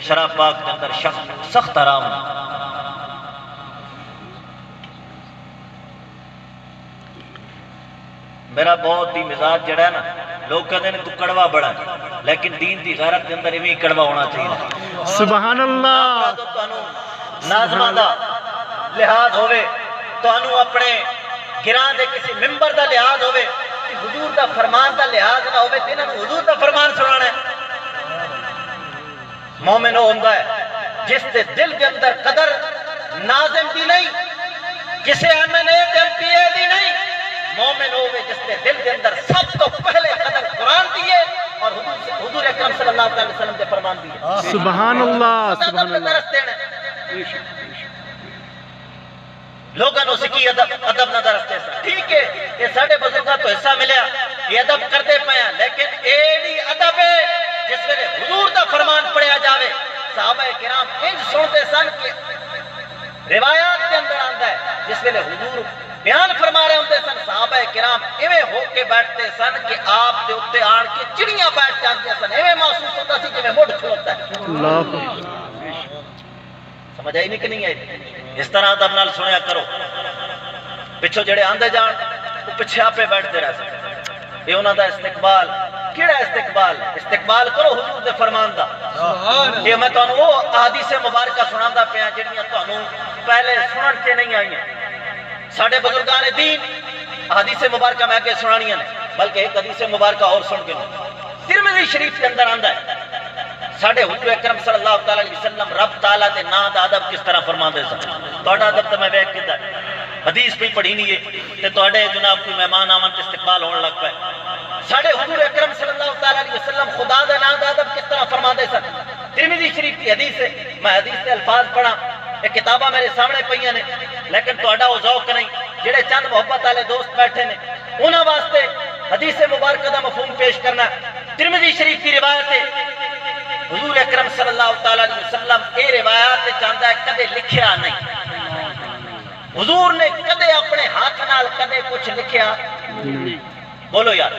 شراب پاک کے اندر سخت حرام ہے۔ میرا بہت ہی مزاج جڑا ہے نا، لوگ کہتے ہیں تو کڑوا بڑا ہے، لیکن دین دی غیرت کے اندر ہی کڑوا ہونا چاہیے۔ سبحان اللہ۔ ناظمہ دا لحاظ ہوئے، تو انہوں اپنے گران دے کسی ممبر دا لحاظ ہوئے، حضور دا فرمان دا لحاظ نہ ہوئے، تینہ حضور دا فرمان سنانا ہے۔ مومن ہو ہندہ ہے جس دے دل کے اندر قدر ناظم دی نہیں، کسے M.N.A دل پیے دی نہیں، مومن ہوئے جس دے دل کے اندر سب تو پہلے قدر قرآن دیئے اور حضور اکرم صلی اللہ علیہ وسلم دے فرمان دیئے۔ سبحان اللہ، سبحان اللہ۔ لوگاں نو سکی ادب نہ درستے سا، ٹھیک ہے یہ ساڑھے بزرگاں تو حصہ ملیا، یہ ادب کردے پایا، لیکن ایڈی ادب ہے جس میں حضور دا فرمان پڑھیا جاوے۔ صحابہ کرام انج سنتے سن کہ روایات کے اندر آندہ ہے، جس میں حضور بیان فرما رہے ہوتے سن، صحابہ کرام ایویں ہو کے بیٹھتے سن کہ آپ دے اتے آن کے چڑیاں بیٹھ جاندیا سن، ایویں محسوس ہوتا سی کہ میں مڑ کھلوتا ہے۔ سمجھ آئی نہیں کہ نہیں آئی؟ اس طرح ادب نال سنیا کرو، پچھو جڑے آندے جان وہ پیچھے آپ پہ بیٹھتے رہ سکتے، یہ انہاں دا استقبال کیڑا استقبال؟ استقبال کرو حضور دے فرمان دا۔ یہ میں تو وہ احادیث مبارکہ سنان دا پیا جڑیاں تو پہلے سنن کے نہیں آئی ہیں۔ ساڑھے بزرگان دین حدیث مبارکہ میں آگے سنانیاں نے، بلکہ ایک حدیث مبارکہ اور سن کے ترمذی شریف کے اندر آندہ ہے، ساڑھے حضور اکرم صلی اللہ علیہ وسلم رب تعالیٰ دے نا دا ادب کس طرح فرما دے سن۔ توڑا ادب تو میں بیک کیتا ہے، حدیث پہ پڑھی نہیں ہے کہ توڑے جناب کوئی مہمان آمن کے استقبال ہونے لگ پائے۔ ساڑھے حضور اکرم صلی اللہ علیہ وسلم خدا دے نا دا ادب کس طرح فرما دے سن۔ ترمذی شریف کی حدیث ہے، میں حدیث کے الفاظ پڑھا، ایک کتابہ میرے سامنے پہیاں نے، لیکن توڑا وہ ذوق نہیں، جڑے چند محبت والے دوست بیٹھے نے انہاں واسطے حدیث مبارکہ دا مفہوم پیش کرنا۔ ترمذی شریف کی روایت ہے، حضور اکرم صلی اللہ علیہ وسلم اے روایات چاہتا ہے کدے لکھیا نہیں، حضور نے کدے اپنے ہاتھ نال کدے کچھ لکھیا بولو یار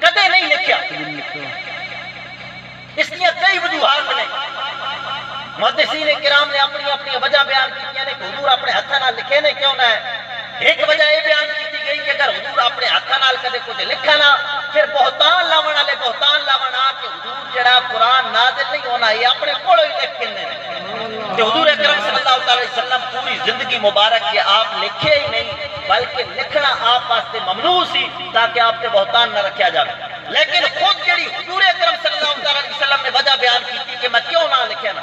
کدے نہیں لکھیا۔ اس لیے کئی وجوہات نے، محدثین کرام نے اپنی اپنی وجہ بیان کی کہ حضور اپنے ہاتھ نال لکھے نے کیوں نہ ہے۔ ایک وجہ یہ بیان کی گئی کہ اگر حضور اپنے ہاتھ نال کدے کچھ لکھا نہ، پھر بہتان لاون والے بہتان لاون آ کہ حضور جڑا قرآن نازل نہیں ہونا، یہ اپنے کولوں ہی لکھ کے کہ حضور اکرم صلی اللہ علیہ وسلم پوری زندگی مبارک کے آپ لکھے ہی نہیں، بلکہ لکھنا آپ واسطے ممنوع سی تاکہ آپ سے بہتان نہ رکھا جائے۔ لیکن خود جڑی حضور اکرم صلی اللہ علیہ وسلم نے وجہ بیان کی تھی کہ میں کیوں نہ لکھیا نہ،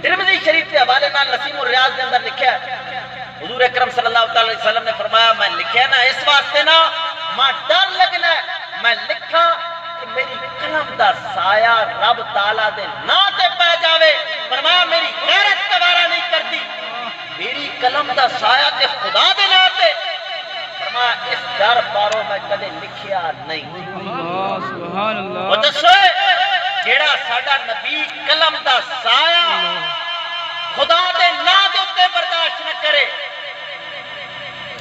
ترمذی شریف کے حوالے نال نسیم الریاض کے اندر لکھا ہے، حضور اکرم صلی اللہ علیہ وسلم نے فرمایا میں لکھیا نہ اس واسطے نہ ماں ڈر لگنا ہے میں لکھا کہ میری قلم دا سایہ رب تعالیٰ دے نا تے پہ جاوے، فرمایا میری غیرت گوارا نہیں کرتی، میری قلم دا سایہ تے خدا دے نا تے، فرمایا اس ڈر پاروں میں کدے لکھیا نہیں۔ سبحان اللہ۔ وہ دسو جیڑا ساڈا نبی قلم دا سایہ خدا دے نا دے اتے برداشت نہ کرے،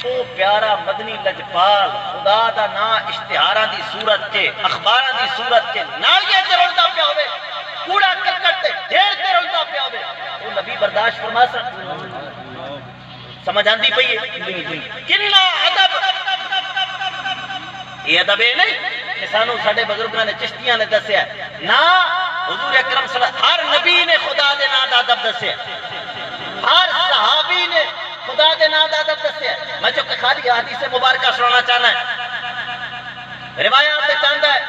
او پیارا مدنی لجپال خدا دا نا اشتہاراں دی صورت کے اخباراں دی صورت کے نالیے تے رولدا پیا ہوئے، کوڑا کرکٹ تے ڈھیر تے رولدا پیا ہوئے، وہ نبی برداشت فرما سکتا؟ سمجھ آندی پئی ہے کنا ادب؟ یہ ادب ہے نہیں کہ سانو ساڈے بزرگاں نے چشتیاں نے دسیا نا، حضور اکرم صلی اللہ ہر نبی نے خدا دے نا دا ادب دسیا، ہر صحابی نے خدا دے نا دا ادب دسیا۔ میں جو کہ خالی حدیث مبارکہ سنانا چاہنا ہے، روایات تے چاہندا ہے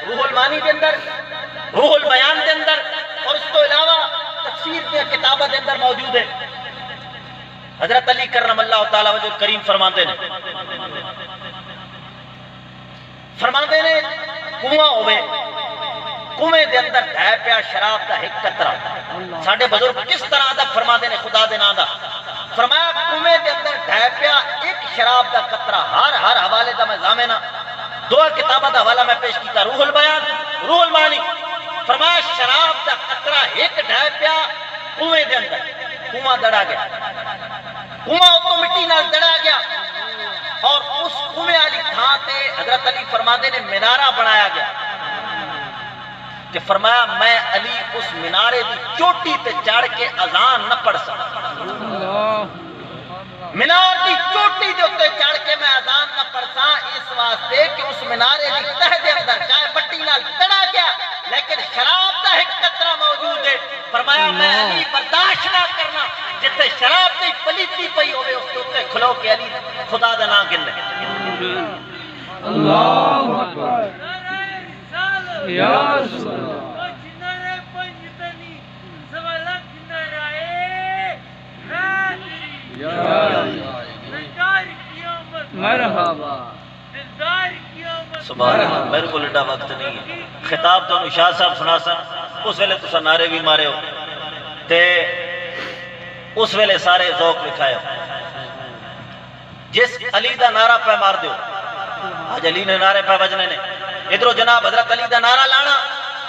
روح المانی دے اندر، روح البیان دے اندر، اور اس تو علاوہ تفسیر کی کتابہ دے اندر موجود ہے۔ حضرت علی کرم اللہ تعالیٰ وجہ کریم فرماندے نے کنواں ہوئے، کنویں دے اندر ڈھے پیا شراب دا ایک قطرہ، ساڈے بزرگ کس طرح ادب فرماندے نے خدا دے نا دا، فرمایا کنویں دے اندر ڈھے پیا ایک شراب دا قطرہ، ہر حوالے دا میں ضامنہ دو کتابہ دا حوالہ میں پیش کیتا، روح البیان روح المانی، فرمایا شراب دا قطرہ ایک ڈھے پیا کنویں دے اندر، کنواں دڑا گیا، کنواں اتو مٹی نال دڑا گیا، اور اس کنویں والی تھاں تے حضرت علی فرماندے نے منارہ بنایا گیا، کہ فرمایا میں علی اس منارے دی چوٹی تے چڑھ کے اذان نہ پڑھ سکتا، منار دی چوٹی دے اوتے چڑھ کے میں اذان نہ پڑھساں، اس واسطے کہ اس منارے دی تہ دے اندر چاہے مٹی نال تڑا گیا لیکن شراب دا ایک قطرہ موجود ہے، فرمایا میں علی برداشت نہ کرنا جتے شراب دی پلیتی پئی ہوئے اس کے اوتے کھلو کے علی خدا دا نام گن لے۔ اللہ اکبر یا رسول اللہ۔ مرحبا سبحان اللہ، میرے کو لڈا وقت نہیں ہے، خطاب تو شاہ صاحب سنا سن، اس ویلے تو نعرے بھی مارے ہو تے اس ویلے سارے ذوق لکھائے ہو، جس علی دا نعرہ پہ مار دیو، آج علی نے نعرے پہ بجنے نے، ادھر جناب حضرت علی دا نعرہ لانا،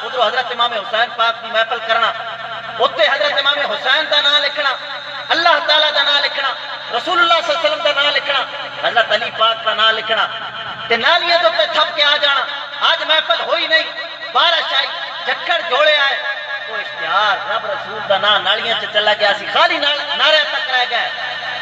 ادھر حضرت امام حسین پاک کی محفل کرنا، اتنے حضرت امام حسین دا نام لکھنا، اللہ تعالیٰ دا نام لکھنا، رسول اللہ صلی اللہ علیہ وسلم دا نام لکھنا، حضرت علی پاک دا نام لکھنا، تے نالیاں تو پہ تھپ کے آ جانا۔ آج محفل ہوئی نہیں، بارش آئی، جکڑ جوڑے آئے، وہ اشتہار رب رسول دا نام نالیاں سے چلا گیا سی، خالی نعرے تک رہ گئے۔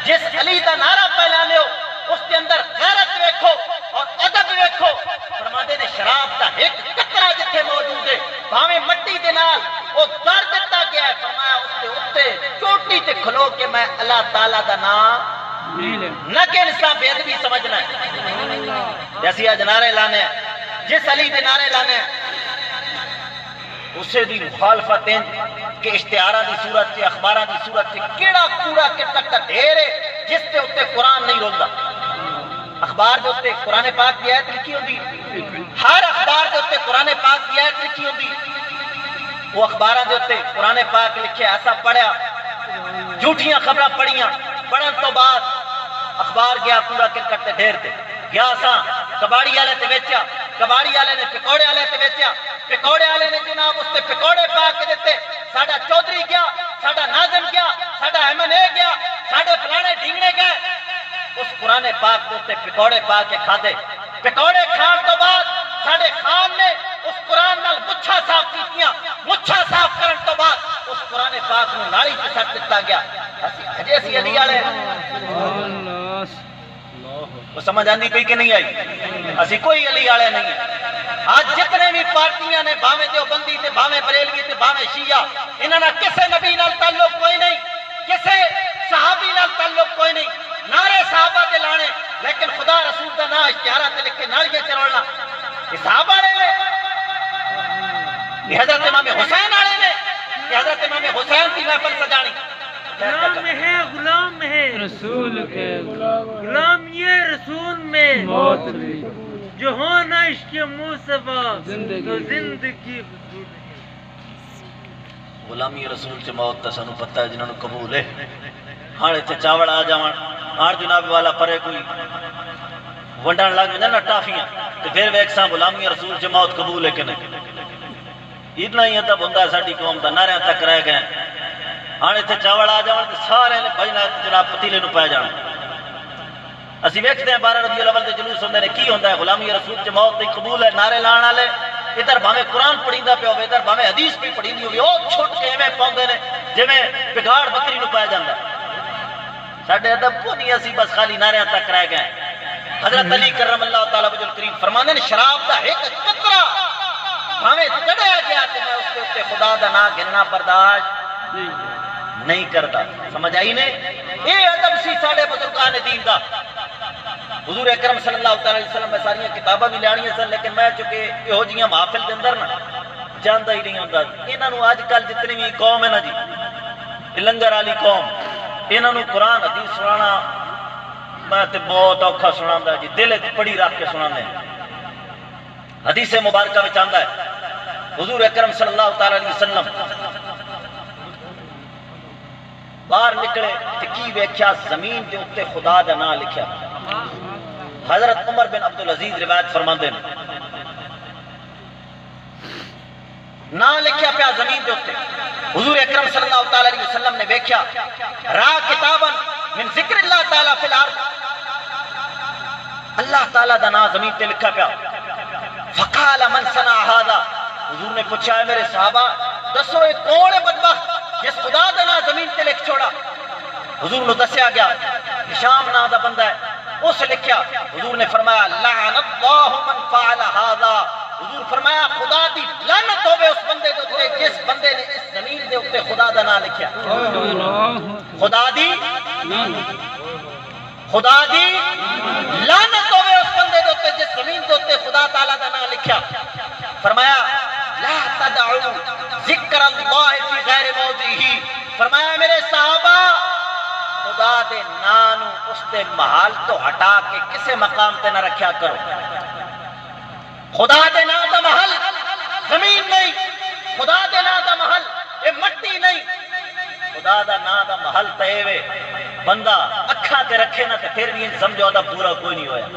جس علی دا نعرہ پہلانے ہو اس کے اندر غیرت ویکھو اور ادب ویکھو، فرماندے نے شراب دا ایک قطرہ جتھے موجود ہے بھاویں مٹی دے نال وہ در دتا گیا ہے، فرمایا اس کے اوتے چوٹی تے کھلو کے میں اللہ تعالیٰ دا نام نہ کہ انسان بے ادبی سمجھنا ہے، جیسی آج نعرے لانے ہیں، جس علی دے نعرے لانے ہیں اسے دی مخالفت ہیں کہ اشتہارہ دی صورت سے اخبارہ دی صورت سے کیڑا کوڑا کرکٹ کا ڈھیر ہے جس تے اتے قرآن نہیں رولدا، اخبار دے اتے قرآن پاک کی آیت لکھی ہوندی، ہر اخبار دے اتے قرآن پاک کی آیت لکھی ہوندی، وہ اخبارہ دے اتے قرآن پاک لکھے ایسا پڑھیا، جھوٹیاں خبریں پڑھیاں، پڑھن تو بعد اخبار گیا کوڑا کرکٹ تے ڈھیر تے گیا ساں کباڑی والے تے ویچیا، کباڑی والے نے پکوڑے والے تے ویچیا، پکوڑے والے نے جناب اس تے پکوڑے پا کے دیتے، ساڈا چودھری گیا، ساڈا ناظم گیا، ساڈا احمد اے گیا، ساڈے فلانے ڈھینگڑے گئے، اس قرآن پاک دے تے پکوڑے پا کے کھادے، پکوڑے کھان تو بعد ساڈے خان نے اس قرآن نال مچھا صاف کیتیاں، مچھا صاف کرن تو بعد اس قرآن پاک نو نالی تے سٹ دتا گیا، اجے سی علی والے وہ سمجھ آندی پئی کہ نہیں آئی، اسی کوئی علی والے نہیں ہے۔ آج جتنے بھی پارٹیاں نے بھاویں دیوبندی تے بھاویں بریلوی تے بھاویں شیعہ، انہاں نال کسے نبی نال تعلق کوئی نہیں، کسے صحابی نال تعلق کوئی نہیں، نعرے صحابہ دے لانے لیکن خدا رسول دا نام اشتہارات تے لکھ کے نالیاں چرولنا، یہ صحابہ والے نے، یہ حضرت امام حسین والے نے، یہ حضرت امام حسین کی محفل سجانی، غلام ہے غلام ہے رسول کے غلام یہ رسول میں موت جو ہونا عشق موسیٰ زندگی تو زندگی حضور ہے۔ غلامی رسول سے موت تا سانو پتہ ہے جنہوں نے قبول ہے، ہاں اتنے چاوڑ آ جاوان، ہاں جناب والا پرے کوئی ونڈان لگ میں نہ ٹافیاں تو پھر ویکساں غلامی رسول سے موت قبول ہے کہ نہیں، اتنا ہی ادب ہوندہ ہے ساڈی قوم دا، نعرے تک رہ گئے، ہاں اتنے چاوڑ آ جاوان تو سارے نے بھجنا جناب پتیلے نو پائے جانا۔ اسی ویکھتے ہیں 12 ربیع الاول دے جلوس ہوندے نے، کی ہوندا ہے غلامی رسول سے موت دی قبول ہے، نعرے لان والے ادھر بھاویں قرآن پڑھیندا پیا ہوے، ادھر بھاویں حدیث بھی پڑھیندی ہوے، او چھٹ کے ایویں پاؤندے نے جویں پگاڑ بکری نو پایا جاندا ہے۔ ساڈے ادب کو نہیں، اسی بس خالی نعریاں تک رہ گئے۔ حضرت علی کرم اللہ تعالی وجہ الکریم فرماندے نے شراب دا ایک قطرہ بھاویں چڑھیا گیا تے میں اس کے اوتے خدا دا نام گننا برداشت نہیں کرتا، سمجھ آئی نے؟ اے ادب سی ساڈے بزرگان دین دا۔ حضور اکرم صلی اللہ علیہ وسلم میں ساری کتاباں بھی لانیاں سن، لیکن میں چونکہ یہو جیاں محافل دے اندر نا جاندا ہی نہیں ہوندا، انہاں نو اج کل جتنی بھی قوم ہے نا جی، لنگر والی قوم، انہاں نو قرآن حدیث سنانا میں تے بہت اوکھا سناندا جی، دل وچ پڑی رکھ کے سناندے ہیں۔ حدیث مبارکہ وچ آندا ہے حضور اکرم صلی اللہ علیہ وسلم باہر نکلے تے کی ویکھیا، زمین دے اوتے خدا دا نام لکھیا۔ حضرت عمر بن عبدالعزیز روایت فرماندے نے، نام لکھیا پیا زمین دے اوتے، حضور اکرم صلی اللہ علیہ وسلم نے ویکھیا، را کتابا من ذکر اللہ تعالی فی الارض، اللہ تعالی دا نام زمین تے لکھا پیا۔ فقال من صنع هذا، حضور نے پوچھا ہے میرے صحابہ دسو یہ کون ہے بدبخت جس خدا دا نام زمین تے لکھ چھوڑا؟ حضور نے دسیا گیا ہشام نام دا بندہ ہے، اس لکھیا۔ حضور نے فرمایا لعن اللہ من فعل هذا، حضور فرمایا خدا دی لعنت ہوے اس بندے دے اوتے جس بندے نے اس زمین دے اوتے خدا دا نام لکھیا۔ خدا دی لعنت ہوے اس بندے دے اوتے جس زمین دے اوتے خدا تعالی دا نام لکھیا۔ فرمایا لا تدعوا ذکر اللہ فی غیر موضعہ، فرمایا میرے صحابہ خدا دے نام اس دے محل تو ہٹا کے کسے مقام تے نہ رکھیا کرو۔ خدا دے نام دا محل زمین نہیں، خدا دے نام دا محل اے مٹی نہیں، خدا دا نام دا محل تے وے بندہ اکھاں تے رکھے نہ تے پھر بھی سمجھو دا پورا کوئی نہیں ہویا۔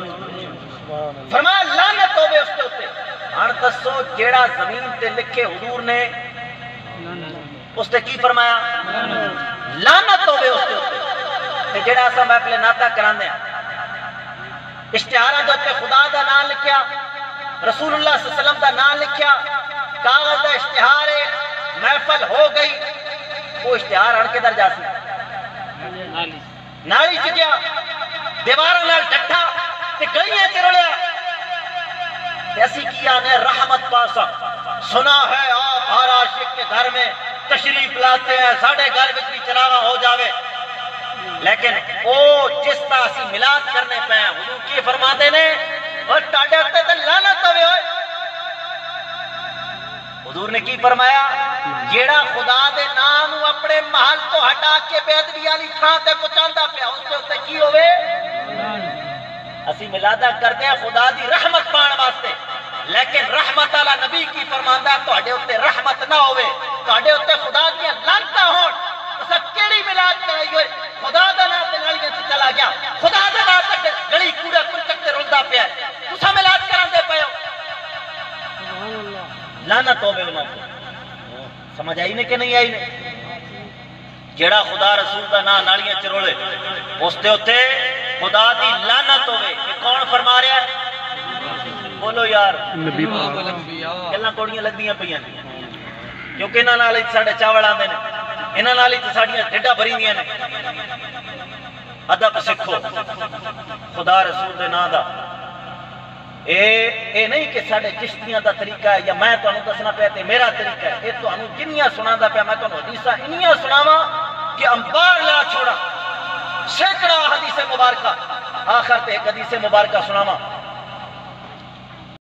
فرمایا لعنت ہوے اس دے اوتے۔ ہن دسو جیڑا زمین تے لکھے حضور نے اس تے کی فرمایا؟ لعنت ہوے اس دے اوتے۔ تے جیڑا اساں محفل ناتا کراندے ہیں اشتہاراں دے اوتے خدا دا نام لکھیا، رسول اللہ صلی اللہ علیہ وسلم دا نام لکھیا، کاغذ دا اشتہار ہے، محفل ہو گئی، وہ اشتہار ہڑ کے در جا سی نالی چ گیا، دیواراں نال ڈٹھا تے گلیاں چ رلیا۔ تے اسی کی آنے رحمت پاسا سنا ہے آپ ہر عاشق کے گھر میں تشریف لاتے ہیں، ساڑھے گھر میں بھی چراغاں ہو جاوے، لیکن او جس طرح اسی میلاد کرنے پہ ہیں حضور کی فرماتے نے اور ٹاڈے اتے تے لعنت ہوے ہوئے۔ حضور نے کی فرمایا جیڑا خدا دے نام نو اپنے محل تو ہٹا کے بے ادبی والی تھان تے پہنچاندا پیا اس دے اوتے کی ہوے؟ اسی میلادہ کرتے ہیں خدا دی رحمت پان واسطے، لیکن رحمت والا نبی کی فرماندا تواڈے اوتے رحمت نہ ہوے، تواڈے اوتے خدا دی لعنتاں ہون۔ اسا کیڑی میلاد کرائی ہوئے؟ خدا دا نام تے نالیاں تے چلا گیا، خدا دا نام تے گلی کوڑا کرکٹ تے رلدا پیا، تساں میلاد کراندے پئے ہو۔ لعنت ہوے انہاں تے۔ سمجھ آئی نے کہ نہیں آئی نے؟ جیڑا خدا رسول دا نام نالیاں چ رولے اس دے اوتے خدا دی لعنت ہوے۔ یہ کون فرما رہا ہے؟ بولو یار، نبی پاک۔ گلاں کوڑیاں لگدیاں پیاں نے کیونکہ انہاں نال ساڈے چاول آندے نے، انہاں نال ہی ساڈیاں ڈھڈاں بھریندیاں نے۔ ادب سکھو خدا رسول دے نام دا۔ اے نہیں کہ ساڈے چشتیاں دا طریقہ ہے یا میں تانوں دسنا پیا تے میرا طریقہ ہے، اے تانوں جنیاں سناندا پیا، میں تانوں حدیثاں انیاں سناواں کہ انبار لا چھوڑا، سینکڑا حدیث مبارکہ، آخر تے ایک حدیث مبارکہ سناواں۔